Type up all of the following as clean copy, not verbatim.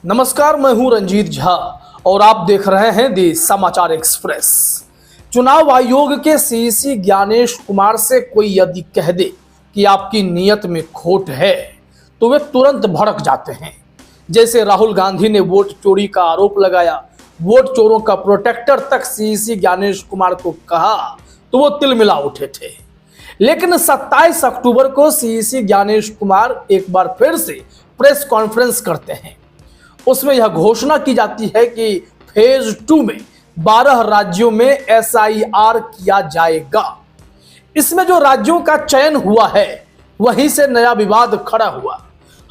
नमस्कार, मैं हूं रंजीत झा और आप देख रहे हैं दी समाचार एक्सप्रेस। चुनाव आयोग के सीईसी ज्ञानेश कुमार से कोई यदि कह दे कि आपकी नीयत में खोट है तो वे तुरंत भड़क जाते हैं। जैसे राहुल गांधी ने वोट चोरी का आरोप लगाया, वोट चोरों का प्रोटेक्टर तक सीईसी ज्ञानेश कुमार को कहा तो वो तिलमिला उठे थे। लेकिन 27 अक्टूबर को सीईसी ज्ञानेश कुमार एक बार फिर से प्रेस कॉन्फ्रेंस करते हैं। उसमें यह घोषणा की जाती है कि फेज 2 में 12 राज्यों में एसआईआर किया जाएगा। इसमें जो राज्यों का चयन हुआ है वहीं से नया विवाद खड़ा हुआ।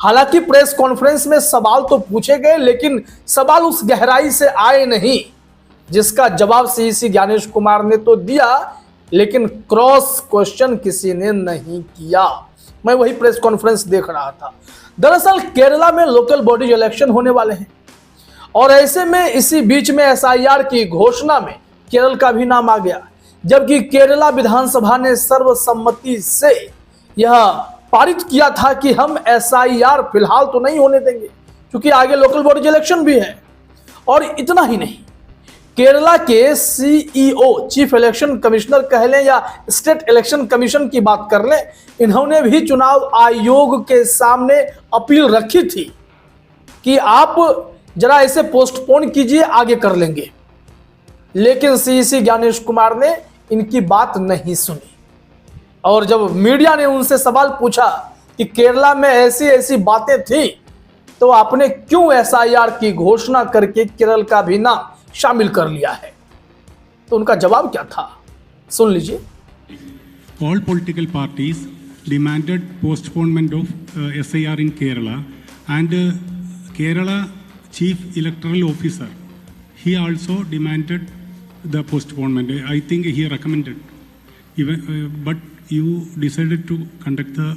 हालांकि प्रेस कॉन्फ्रेंस में सवाल तो पूछे गए, लेकिन सवाल उस गहराई से आए नहीं जिसका जवाब सीईसी ज्ञानेश कुमार ने तो दिया, लेकिन क्रॉस क्वेश्चन किसी ने नहीं किया। मैं वही प्रेस कॉन्फ्रेंस देख रहा था। दरअसल केरला में लोकल बॉडी इलेक्शन होने वाले हैं और ऐसे में इसी बीच में एसआईआर की घोषणा में केरल का भी नाम आ गया, जबकि केरला विधानसभा ने सर्वसम्मति से यह पारित किया था कि हम एसआईआर फिलहाल तो नहीं होने देंगे क्योंकि आगे लोकल बॉडी इलेक्शन भी है। और इतना ही नहीं, केरला के सीईओ, चीफ इलेक्शन कमिश्नर कह लें या स्टेट इलेक्शन कमीशन की बात कर लें, इन्होंने भी चुनाव आयोग के सामने अपील रखी थी कि आप जरा इसे पोस्टपोन कीजिए, आगे कर लेंगे। लेकिन सीईसी ज्ञानेश कुमार ने इनकी बात नहीं सुनी और जब मीडिया ने उनसे सवाल पूछा कि केरला में ऐसी ऐसी बातें थी तो आपने क्यों एसआईआर की घोषणा करके केरल का भी नाम शामिल कर लिया है, तो उनका जवाब क्या था, सुन लीजिए। All political parties demanded postponement of SIR in Kerala, and Kerala Chief Electoral Officer, he also demanded the postponement. I think he recommended, but you decided to conduct the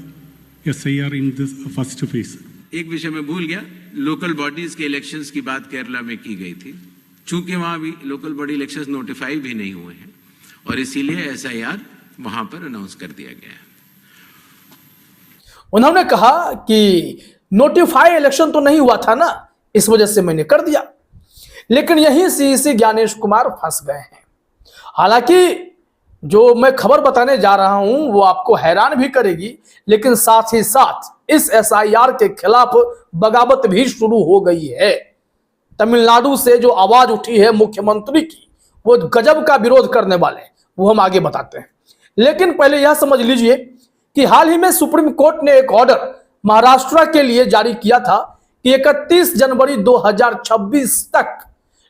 SIR in this first phase. एक विषय में भूल गया, local bodies के elections की बात केरला में की गई थी, चूंकि वहां भी लोकल बॉडी इलेक्शंस नोटिफाई भी नहीं हुए हैं और इसीलिए एसआईआर वहां पर अनाउंस कर दिया गया है। उन्होंने कहा कि नोटिफाई इलेक्शन तो नहीं हुआ था ना, इस वजह से मैंने कर दिया। लेकिन यही सीईसी ज्ञानेश कुमार फंस गए हैं। हालांकि जो मैं खबर बताने जा रहा हूं वो आपको हैरान भी करेगी, लेकिन साथ ही साथ इस एसआईआर के खिलाफ बगावत भी शुरू हो गई है। तमिलनाडु से जो आवाज उठी है मुख्यमंत्री की, वो गजब का विरोध करने वाले, वो हम आगे बताते हैं। लेकिन पहले यह समझ लीजिए कि हाल ही में सुप्रीम कोर्ट ने एक ऑर्डर महाराष्ट्र के लिए जारी किया था कि 31 जनवरी 2026 तक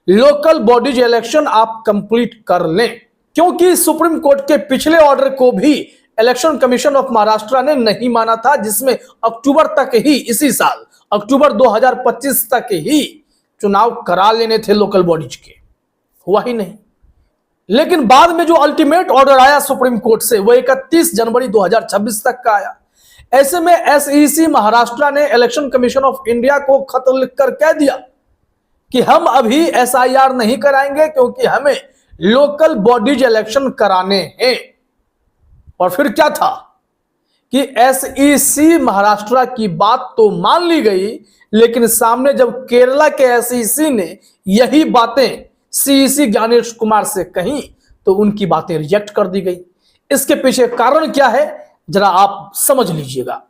लोकल बॉडीज इलेक्शन आप कंप्लीट कर लें, क्योंकि सुप्रीम कोर्ट के पिछले ऑर्डर को भी इलेक्शन कमीशन ऑफ महाराष्ट्र ने नहीं माना था, जिसमें अक्टूबर तक ही, इसी साल अक्टूबर 2025 तक ही चुनाव करा लेने थे लोकल बॉडीज के। हुआ ही नहीं। लेकिन बाद में जो अल्टीमेट ऑर्डर आया सुप्रीम कोर्ट से वो 31 जनवरी 2026 तक का आया। ऐसे में एसईसी महाराष्ट्र ने इलेक्शन कमीशन ऑफ इंडिया को खत लिखकर कह दिया कि हम अभी एसआईआर नहीं कराएंगे क्योंकि हमें लोकल बॉडीज इलेक्शन कराने हैं। और फिर क्या था कि एसईसी महाराष्ट्र की बात तो मान ली गई, लेकिन सामने जब केरला के एसईसी ने यही बातें सीईसी ज्ञानेश कुमार से कही तो उनकी बातें रिजेक्ट कर दी गई। इसके पीछे कारण क्या है जरा आप समझ लीजिएगा।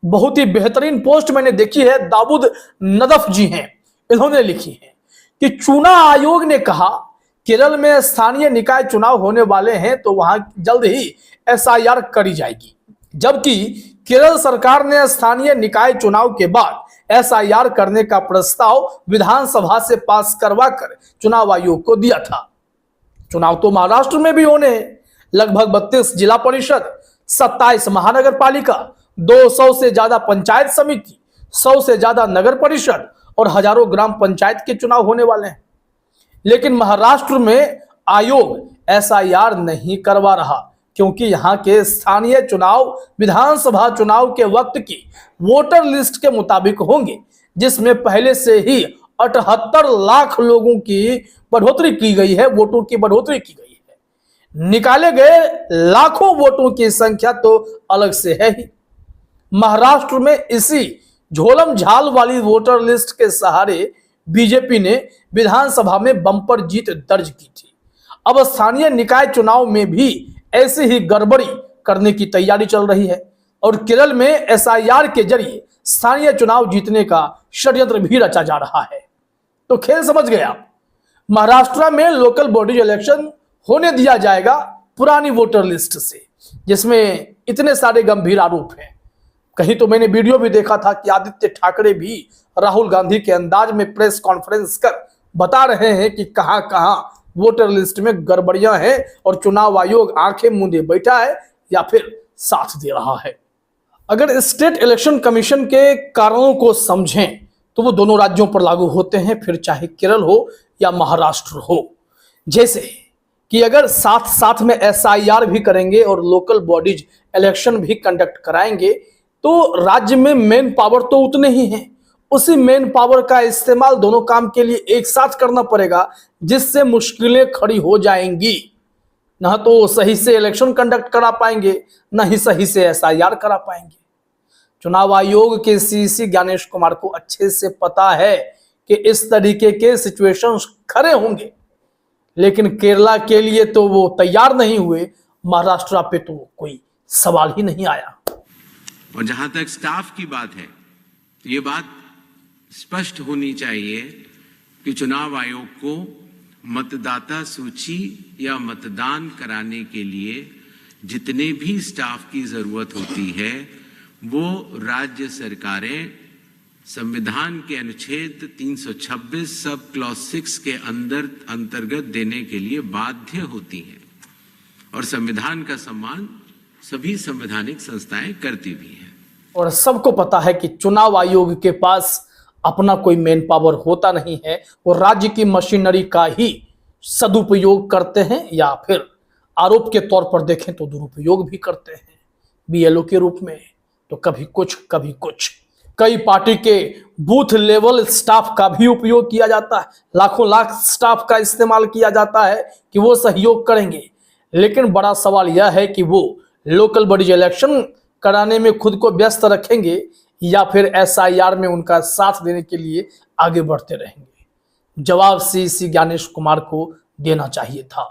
बहुत ही बेहतरीन पोस्ट मैंने देखी है, दाऊद नदफ जी हैं, इन्होंने लिखी है कि चुनाव आयोग ने कहा केरल में स्थानीय निकाय चुनाव होने वाले हैं तो वहां जल्द ही एसआईआर करी जाएगी, जबकि केरल सरकार ने स्थानीय निकाय चुनाव के बाद एसआईआर करने का प्रस्ताव विधानसभा से पास करवाकर चुनाव आयोग को दिया था। चुनाव तो महाराष्ट्र में भी होने हैं। लगभग 32 जिला परिषद, 27 महानगर पालिका, 200 से ज्यादा पंचायत समिति, 100 से ज्यादा नगर परिषद और हजारों ग्राम पंचायत के चुनाव होने वाले हैं। लेकिन महाराष्ट्र में आयोग एसआईआर नहीं करवा रहा क्योंकि यहां के स्थानीय चुनाव विधानसभा चुनाव के वक्त की वोटर लिस्ट के मुताबिक होंगे, जिसमें पहले से ही 78 लाख लोगों की बढ़ोतरी की गई है, वोटों की बढ़ोतरी की गई है। निकाले गए लाखों वोटों की संख्या तो अलग से है ही। महाराष्ट्र में इसी झोलम झाल वाली वोटर लिस्ट के सहारे बीजेपी ने विधानसभा में बम्पर जीत दर्ज की थी। अब स्थानीय निकाय चुनाव में भी ऐसी ही गड़बड़ी करने की तैयारी चल रही है और केरल में एसआईआर के जरिए स्थानीय चुनाव जीतने का षड्यंत्र भी रचा जा रहा है। तो खेल समझ गए आप। महाराष्ट्र में लोकल बॉडी इलेक्शन होने दिया जाएगा पुरानी वोटर लिस्ट से, जिसमें इतने सारे गंभीर आरोप हैं। कहीं तो मैंने वीडियो भी देखा था कि आदित्य ठाकरे भी राहुल गांधी के अंदाज में प्रेस कॉन्फ्रेंस कर बता रहे हैं कि कहां कहां वोटर लिस्ट में गड़बड़ियां हैं और चुनाव आयोग आंखें मूंदे बैठा है या फिर साथ दे रहा है। अगर स्टेट इलेक्शन कमीशन के कारणों को समझें तो वो दोनों राज्यों पर लागू होते हैं, फिर चाहे केरल हो या महाराष्ट्र हो। जैसे कि अगर साथ साथ में एसआईआर भी करेंगे और लोकल बॉडीज इलेक्शन भी कंडक्ट कराएंगे तो राज्य में मेन पावर तो उतने ही हैं। उसी मेन पावर का इस्तेमाल दोनों काम के लिए एक साथ करना पड़ेगा, जिससे मुश्किलें खड़ी हो जाएंगी। ना तो सही से इलेक्शन कंडक्ट करा पाएंगे, ना ही सही से एसआईआर करा पाएंगे। चुनाव आयोग के सीसी ज्ञानेश कुमार को अच्छे से पता है कि इस तरीके के सिचुएशंस खड़े होंगे, लेकिन केरला के लिए तो वो तैयार नहीं हुए। महाराष्ट्र पे तो कोई सवाल ही नहीं आया। और जहां तक स्टाफ की बात है, तो ये बात स्पष्ट होनी चाहिए कि चुनाव आयोग को मतदाता सूची या मतदान कराने के लिए जितने भी स्टाफ की जरूरत होती है वो राज्य सरकारें संविधान के अनुच्छेद 326 सब क्लॉज 6 के अंतर्गत देने के लिए बाध्य होती हैं और संविधान का सम्मान सभी संवैधानिक संस्थाएं करती भी हैं। और सबको पता है कि चुनाव आयोग के पास अपना कोई मेन पावर होता नहीं है, वो राज्य की मशीनरी का ही सदुपयोग करते हैं या फिर आरोप के तौर पर देखें तो दुरुपयोग भी करते हैं बीएलओ के रूप में। तो कभी कुछ कभी कुछ। कई पार्टी के बूथ लेवल स्टाफ का भी उपयोग किया जाता है, लाखों लाख स्टाफ का इस्तेमाल किया जाता है कि वो सहयोग करेंगे। लेकिन बड़ा सवाल यह है कि वो लोकल बॉडी इलेक्शन कराने में खुद को व्यस्त रखेंगे या फिर एसआईआर में उनका साथ देने के लिए आगे बढ़ते रहेंगे। जवाब सीसी ज्ञानेश कुमार को देना चाहिए था।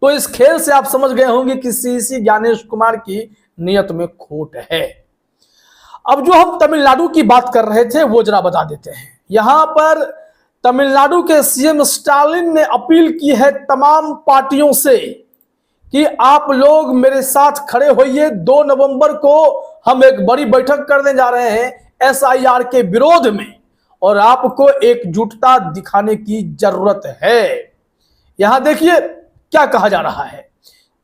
तो इस खेल से आप समझ गए होंगे कि सीसी ज्ञानेश कुमार की नियत में खोट है। अब जो हम तमिलनाडु की बात कर रहे थे वो जरा बता देते हैं। यहां पर तमिलनाडु के सीएम स्टालिन ने अपील की है तमाम पार्टियों से कि आप लोग मेरे साथ खड़े होइए। 2 नवंबर को हम एक बड़ी बैठक करने जा रहे हैं एसआईआर के विरोध में और आपको एकजुटता दिखाने की जरूरत है। यहां देखिए क्या कहा जा रहा है।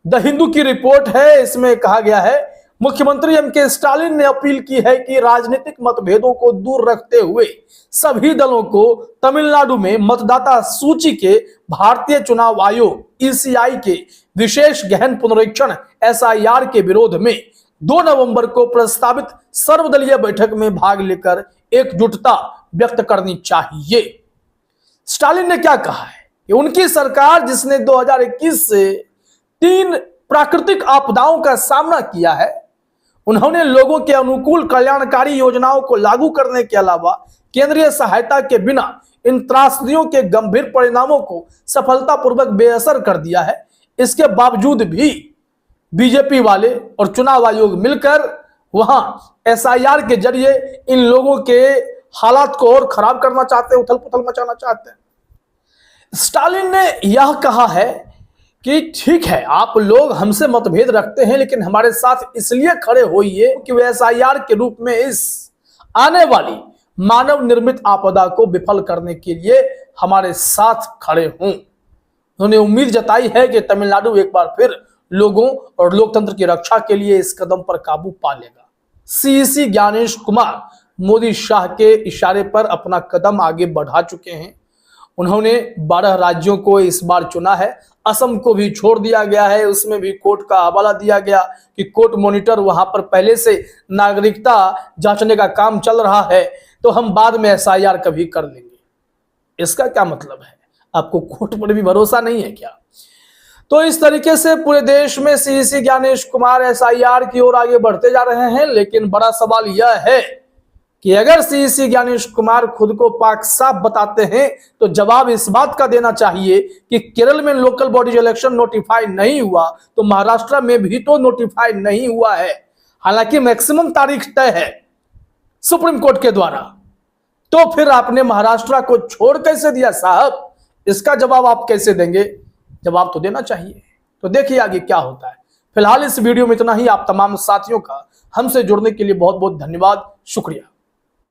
द हिंदू की रिपोर्ट है, इसमें कहा गया है मुख्यमंत्री एमके स्टालिन ने अपील की है कि राजनीतिक मतभेदों को दूर रखते हुए सभी दलों को तमिलनाडु में मतदाता सूची के भारतीय चुनाव आयोग ईसीआई के विशेष गहन पुनरीक्षण एसआईआर के विरोध में 2 नवंबर को प्रस्तावित सर्वदलीय बैठक में भाग लेकर एकजुटता व्यक्त करनी चाहिए। स्टालिन ने क्या कहा है कि उनकी सरकार जिसने 2021 से 3 प्राकृतिक आपदाओं का सामना किया है, उन्होंने लोगों के अनुकूल कल्याणकारी योजनाओं को लागू करने के अलावा केंद्रीय सहायता के बिना इन त्रासदियों के गंभीर परिणामों को सफलतापूर्वक बेअसर कर दिया है। इसके बावजूद भी बीजेपी वाले और चुनाव आयोग मिलकर वहां एसआईआर के जरिए इन लोगों के हालात को और खराब करना चाहते हैं, उथल पुथल मचाना चाहते हैं। स्टालिन ने यह कहा है कि ठीक है आप लोग हमसे मतभेद रखते हैं, लेकिन हमारे साथ इसलिए खड़े होइए कि वे एसआईआर के रूप में इस आने वाली मानव निर्मित आपदा को विफल करने के लिए हमारे साथ खड़े हों। उन्होंने उम्मीद जताई है कि तमिलनाडु एक बार फिर लोगों और लोकतंत्र की रक्षा के लिए इस कदम पर काबू पा लेगा। सीसी ज्ञानेश कुमार मोदी शाह के इशारे पर अपना कदम आगे बढ़ा चुके हैं। उन्होंने 12 राज्यों को इस बार चुना है। असम को भी छोड़ दिया गया है, उसमें भी कोर्ट का हवाला दिया गया कि कोर्ट मॉनिटर वहां पर पहले से नागरिकता जांचने का काम चल रहा है, तो हम बाद में एसआईआर कभी कर लेंगे। इसका क्या मतलब है? आपको कोर्ट पर भी भरोसा नहीं है क्या? तो इस तरीके से पूरे देश में सीसी ज्ञानेश कुमार एसआईआर की ओर आगे बढ़ते जा रहे हैं। लेकिन बड़ा सवाल यह है कि अगर सीईसी ज्ञानेश कुमार खुद को पाक साफ बताते हैं तो जवाब इस बात का देना चाहिए कि केरल में लोकल बॉडीज इलेक्शन नोटिफाई नहीं हुआ तो महाराष्ट्र में भी तो नोटिफाई नहीं हुआ है, हालांकि मैक्सिमम तारीख तय है सुप्रीम कोर्ट के द्वारा। तो फिर आपने महाराष्ट्र को छोड़ कैसे दिया साहब? इसका जवाब आप कैसे देंगे? जवाब तो देना चाहिए। तो देखिए आगे क्या होता है। फिलहाल इस वीडियो में इतना ही। आप तमाम साथियों का हमसे जुड़ने के लिए बहुत बहुत धन्यवाद, शुक्रिया।